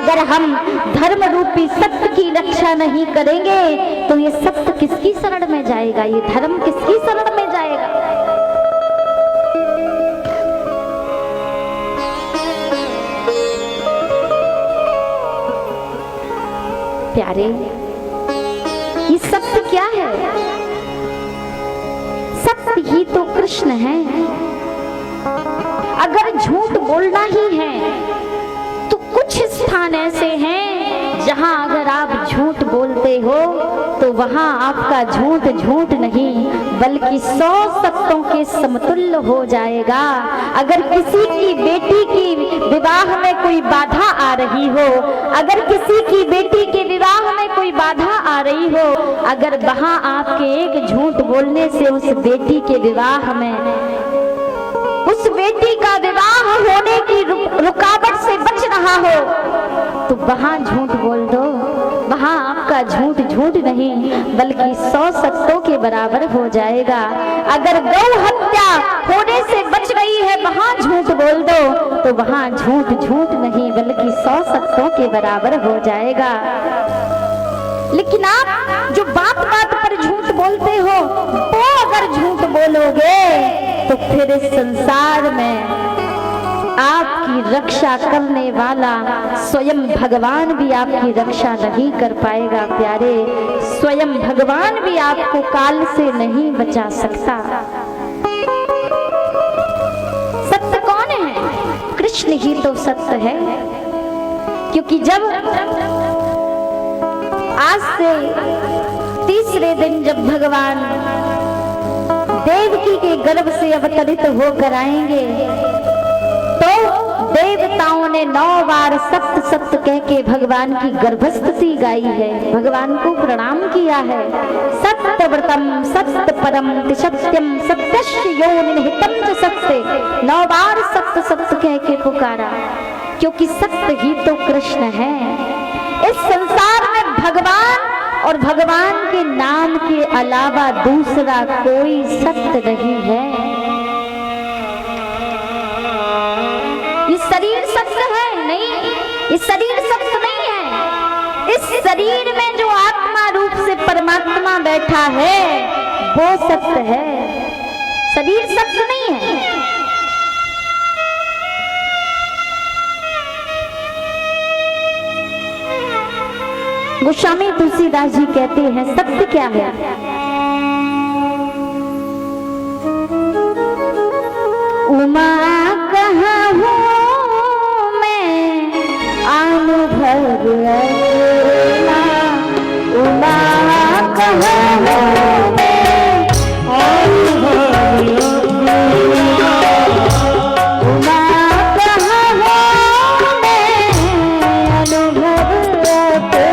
अगर हम धर्म रूपी सत्य की रक्षा नहीं करेंगे तो ये सत्य किसकी शरण में जाएगा, ये धर्म किसकी शरण में जाएगा। प्यारे, ये सत्य क्या है? सत्य ही तो कृष्ण है। अगर झूठ बोलना ही है तो कुछ स्थान ऐसे हैं जहां अगर आप झूठ बोलते हो तो वहां आपका झूठ झूठ नहीं बल्कि 100 सत्यों के समतुल्य हो जाएगा। अगर किसी की बेटी की विवाह में कोई बाधा आ रही हो, अगर किसी की बेटी के विवाह में कोई बाधा आ रही हो, अगर वहां आपके एक झूठ बोलने से उस बेटी के विवाह में, उस बेटी का विवाह होने की रुकावट से बच रहा हो तो वहां झूठ बोल दो, वहां आपका झूठ झूठ नहीं बल्कि 100 सत्यों के बराबर हो जाएगा। अगर गौ हत्या होने से बच रही है वहां झूठ बोल दो तो वहां झूठ झूठ नहीं बल्कि 100 सत्यों के बराबर हो जाएगा। लेकिन आप जो बात बात पर झूठ बोलते हो वो अगर झूठ बोलोगे तो फिर इस संसार में आपकी रक्षा करने वाला स्वयं भगवान भी आपकी रक्षा नहीं कर पाएगा। प्यारे, स्वयं भगवान भी आपको काल से नहीं बचा सकता। सत्य कौन है? कृष्ण ही तो सत्य है। क्योंकि जब आज से तीसरे दिन जब भगवान देवकी के गर्भ से अवतरित होकर आएंगे तो देवताओं ने 9 बार सत्य सत्य कह के भगवान की गर्भस्तुति गाई है, भगवान को प्रणाम किया है। सत्यव्रतम सत्य परम सत्यम सत्यस्य योनिहितम च सत्य, 9 बार सत्य सत्य कह के पुकारा, क्योंकि सत्य ही तो कृष्ण है। इस संसार में भगवान और भगवान के नाम के अलावा दूसरा कोई सत्य नहीं है। ये शरीर सत्य है? नहीं, ये शरीर सत्य नहीं है। इस शरीर में जो आत्मा रूप से परमात्मा बैठा है वो सत्य है, शरीर सत्य नहीं है। गोस्वामी तुलसीदास जी कहते हैं सत्य क्या है? उमा कहाँ हूँ मैं अनुभव अकेला, उमा कहाँ हूँ मैं अनुभव अकेला, उमा कहाँ हूँ मैं अनुभव अकेला।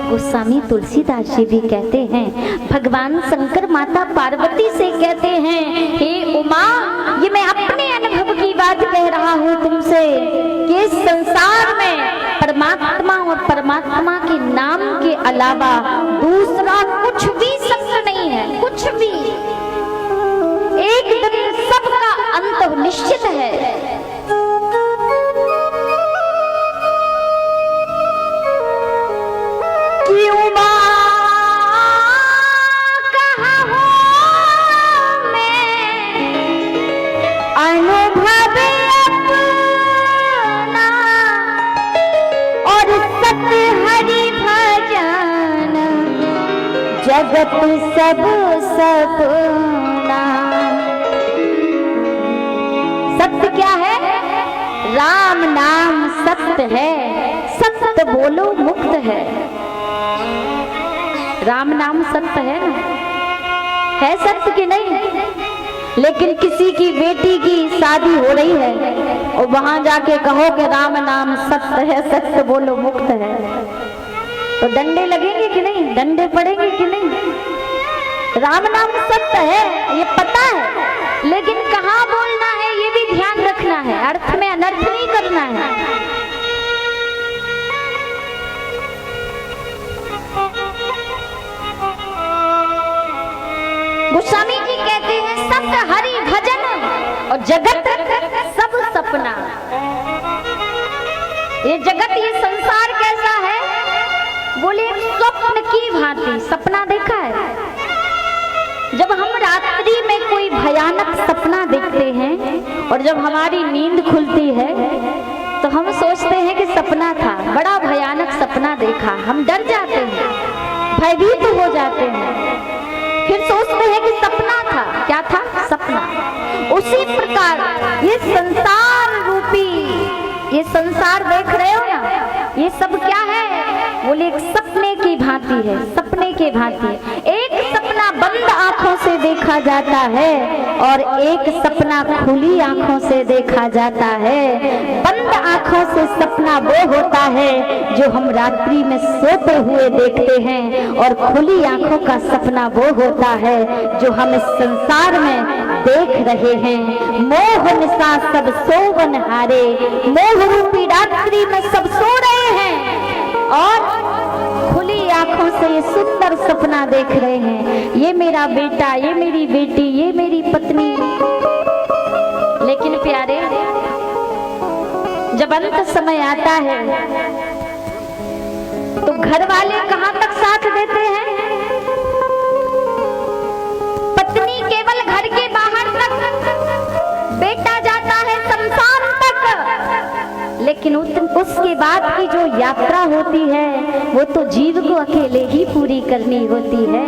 गोस्वामी तुलसीदास जी भी कहते हैं, भगवान शंकर माता पार्वती से कहते हैं, हे उमा, ये मैं अपने अनुभव की बात कह रहा हूँ तुमसे कि इस संसार में परमात्मा और परमात्मा के नाम के अलावा दूसरा कुछ भी सत्य नहीं है, कुछ भी। एक दिन सबका अंत निश्चित है। उमा जगत सब सपना। सत्य क्या है? राम नाम सत्य है, सत्य बोलो मुक्त है। राम नाम सत्य है ना, है सत्य कि नहीं? लेकिन किसी की बेटी की शादी हो रही है और वहां जाके कहो कि राम नाम सत्य है, सत्य बोलो मुक्त है, तो डंडे लगेंगे कि नहीं? डंडे पड़ेंगे कि नहीं? राम नाम सत्य है ये पता है, लेकिन कहाँ बोलना है ये भी ध्यान रखना है, अर्थ में अनर्थ नहीं करना है। गोस्वामी जी कहते हैं सत्य हरि भजन और जगत सब सपना। ये जगत, ये संसार कैसा है? बोले स्वप्न की भांति। सपना देखा है? जब हम रात्रि में कोई भयानक सपना देखते हैं और जब हमारी नींद खुलती है तो हम सोचते हैं कि सपना था, बड़ा भयानक सपना देखा, हम डर जाते हैं, भयभीत हो जाते हैं, फिर सोचते हैं कि सपना था। क्या था? सपना। उसी प्रकार ये संसार रूपी, ये संसार देख रहे हो ना, ये सब क्या है? बोले एक सपने की भांति है, सपने के भांति है। एक सपना बंद आंखों से देखा जाता है और एक सपना खुली आंखों से देखा जाता है। बंद आंखों से सपना वो होता है जो हम रात्रि में सोते हुए देखते हैं और खुली आंखों का सपना वो होता है जो हम इस संसार में देख रहे हैं। मोह निशा सब सोवन हारे, मोह रूपी रात्रि में सब सो रहे हैं और खुली आंखों से ये सुंदर सपना देख रहे हैं, ये मेरा बेटा, ये मेरी बेटी, ये मेरी पत्नी। लेकिन प्यारे, जब अंत समय आता है तो घर वाले कहां तक साथ देते हैं? पत्नी केवल घर के बाहर तक, बेटा जाता है शमशान तक, लेकिन उसके बाद की जो यात्रा होती है वो तो जीव को अकेले ही पूरी करनी होती है।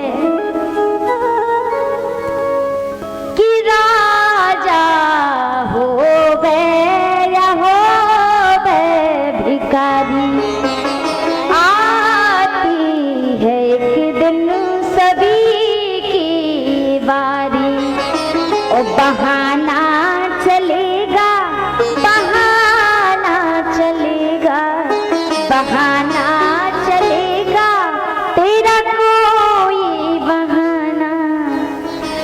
कि राजा हो बे या हो बे भिखारी, आती है एक दिन सभी की बारी। ओ बहाना चलेगा, बहाना चलेगा, बहाना चलेगा, तेरा कोई बहाना।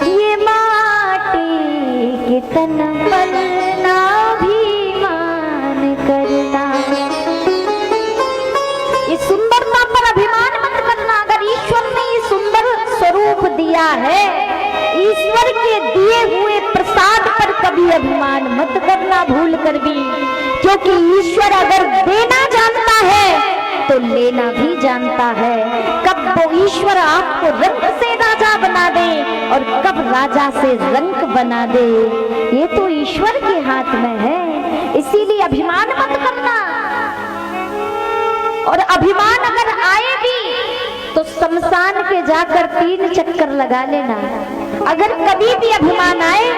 ये माटी के तन पर ना अभिमान करना, ये सुंदरता पर अभिमान मत करना। अगर ईश्वर ने ये सुंदर स्वरूप दिया है, ईश्वर के दिए हुए प्रसाद पर कभी अभिमान मत करना भूल कर भी, क्योंकि ईश्वर अगर देना जानता है तो लेना भी जानता है। कब वो ईश्वर आपको रंक से राजा बना दे और कब राजा से रंक बना दे, ये तो ईश्वर के हाथ में है। इसीलिए अभिमान मत करना, और अभिमान अगर आए भी तो शमशान के जाकर 3 चक्कर लगा लेना। अगर कभी भी अभिमान आए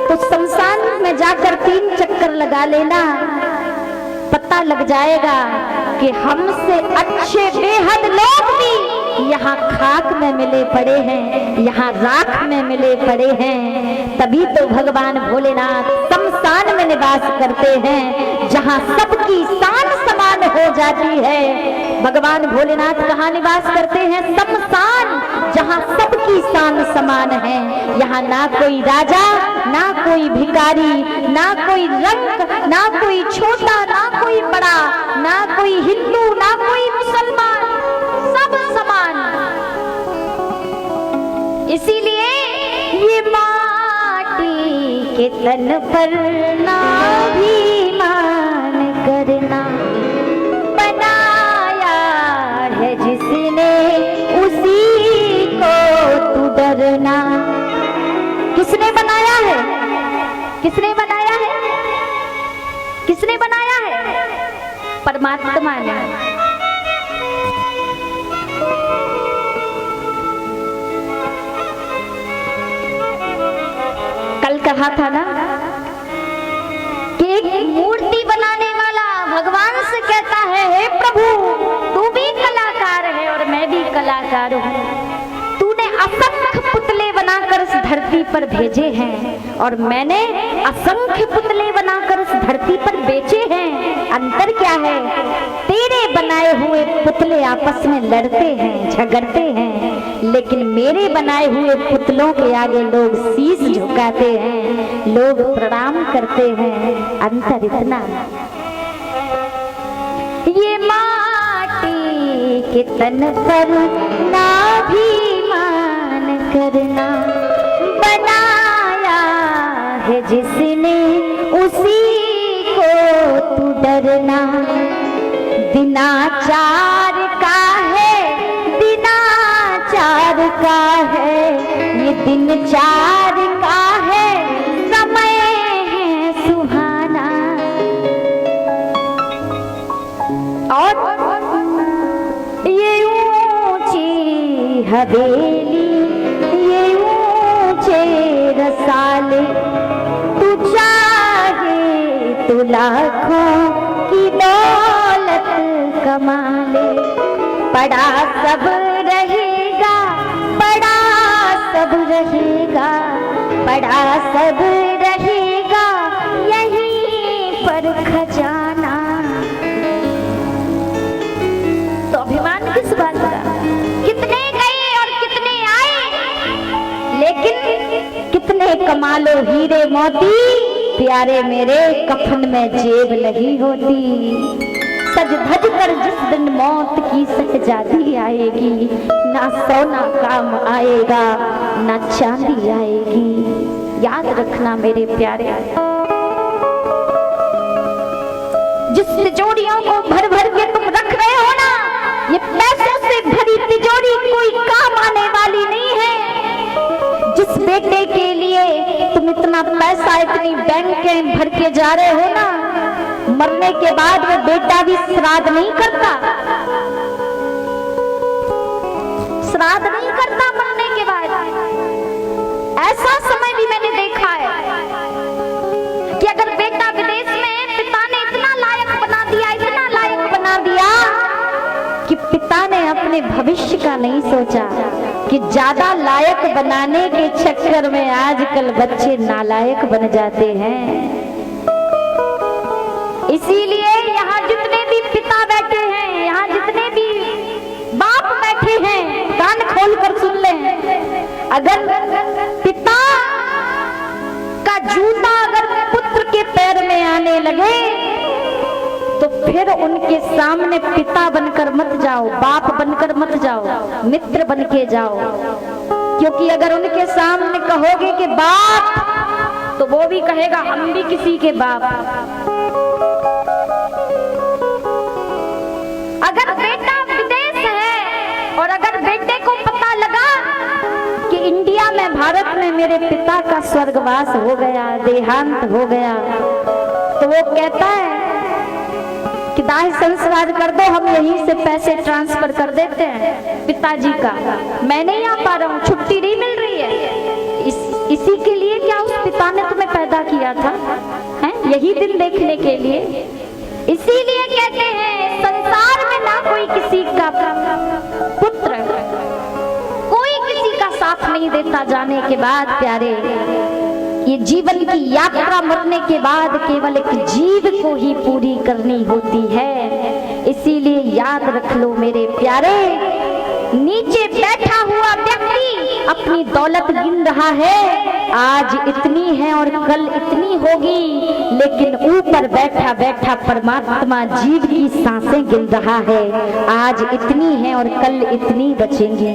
तो शमशान में जाकर 3 चक्कर लगा लेना, पता लग जाएगा कि हमसे अच्छे बेहद लोग भी यहाँ खाक में मिले पड़े हैं, यहाँ राख में मिले पड़े हैं। तभी तो भगवान भोलेनाथ शमशान में निवास करते हैं, जहाँ सबकी शान समान हो जाती है। भगवान भोलेनाथ कहाँ निवास करते हैं? शमशान, जहाँ सबकी शान समान है। यहाँ ना कोई राजा, ना कोई भिखारी, ना कोई रंग, ना कोई छोटा, ना कोई बड़ा, ना कोई हिंदू, ना कोई मुसलमान, सब समान। इसीलिए ये माटी के तन पर ना अभिमान करना, बनाया है जिसने उसी को तू डरना। किसने बनाया है? किसने बनाया है? किसने बनाया है? परमात्मा ने। कहा था ना कि एक मूर्ति बनाने वाला भगवान से कहता है, हे प्रभु तू भी कलाकार है और मैं भी कलाकार हूँ, तूने असंख्य पुतले बनाकर इस धरती पर भेजे हैं और मैंने असंख्य पुतले बनाकर इस धरती पर बेचे हैं। अंतर क्या है? तेरे बनाए हुए पुतले आपस में लड़ते हैं, झगड़ते हैं, लेकिन मेरे बनाए हुए पुतलों के आगे लोग शीश झुकाते हैं, लोग प्रणाम करते हैं। अंतर इतना। ये माटी के तन पर नाभिमान करना बनाया है जिसने, उसी को तू डरना। दिनाचार का है, दिनाचार का है, ये दिन चार का है, समय है सुहाना। और ये ऊंची हवेली, ये ऊंचे रसाले, तू चाहे तो लाखों की दौलत कमा ले, पड़ा सब रहेगा, पड़ा सब रहेगा, पड़ा सब रहेगा, यहीं पर खजाना। तो अभिमान किस बात का? कितने गए और कितने आए, लेकिन कितने कमा लो हीरे मोती, प्यारे मेरे कफन में जेब नहीं होती। सज धज कर जिस दिन मौत की सहजादी आएगी, ना सोना काम आएगा, ना चांदी आएगी। याद रखना मेरे प्यारे, जिस तिजोरियों को भर भर के तुम रख रहे हो ना, ये पैसों से भरी तिजोरी कोई काम आने वाली नहीं है। जिस बेटे के लिए तुम इतना पैसा, इतनी बैंक भर के जा रहे हो ना, मरने के बाद वो बेटा भी श्राद्ध नहीं करता, श्राद्ध नहीं करता मरने के बाद। ऐसा समय भी मैंने देखा है कि अगर बेटा विदेश में, पिता ने इतना लायक बना दिया, इतना लायक बना दिया कि पिता ने अपने भविष्य का नहीं सोचा, कि ज्यादा लायक बनाने के चक्कर में आजकल बच्चे नालायक बन जाते हैं। इसीलिए यहाँ जितने भी पिता बैठे हैं, यहाँ जितने भी बाप बैठे हैं, कान खोल कर सुन लें। अगर पिता का जूता अगर पुत्र के पैर में आने लगे तो फिर उनके सामने पिता बनकर मत जाओ, बाप बनकर मत जाओ, मित्र बन के जाओ। क्योंकि अगर उनके सामने कहोगे कि बाप, तो वो भी कहेगा हम भी किसी के बाप। अगर बेटा विदेश है और अगर बेटे को पता लगा कि इंडिया में, भारत में मेरे पिता का स्वर्गवास हो गया, देहांत हो गया, तो वो कहता है कि दाह संस्कार कर दो, हम यहीं से पैसे ट्रांसफर कर देते हैं पिताजी का। मैं नहीं आ पा रहा हूँ, छुट्टी नहीं मिल रही है। इसी के लिए क्या उस पिता ने तुम्हें पैदा किया था, हैं? यही दिन देखने के लिए। इसीलिए कहते हैं संसार में ना कोई किसी का पुत्र, कोई किसी का साथ नहीं देता जाने के बाद। प्यारे, ये जीवन की यात्रा मरने के बाद केवल एक जीव को ही पूरी करनी होती है। इसीलिए याद रख लो मेरे प्यारे, नीचे बैठा हुआ व्यक्ति अपनी दौलत गिन रहा है, आज इतनी है और कल इतनी होगी, लेकिन ऊपर बैठा बैठा परमात्मा जीव की सांसें गिन रहा है, आज इतनी है और कल इतनी बचेंगी।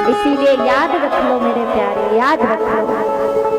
इसीलिए याद रख लो मेरे प्यारे, याद रख लो।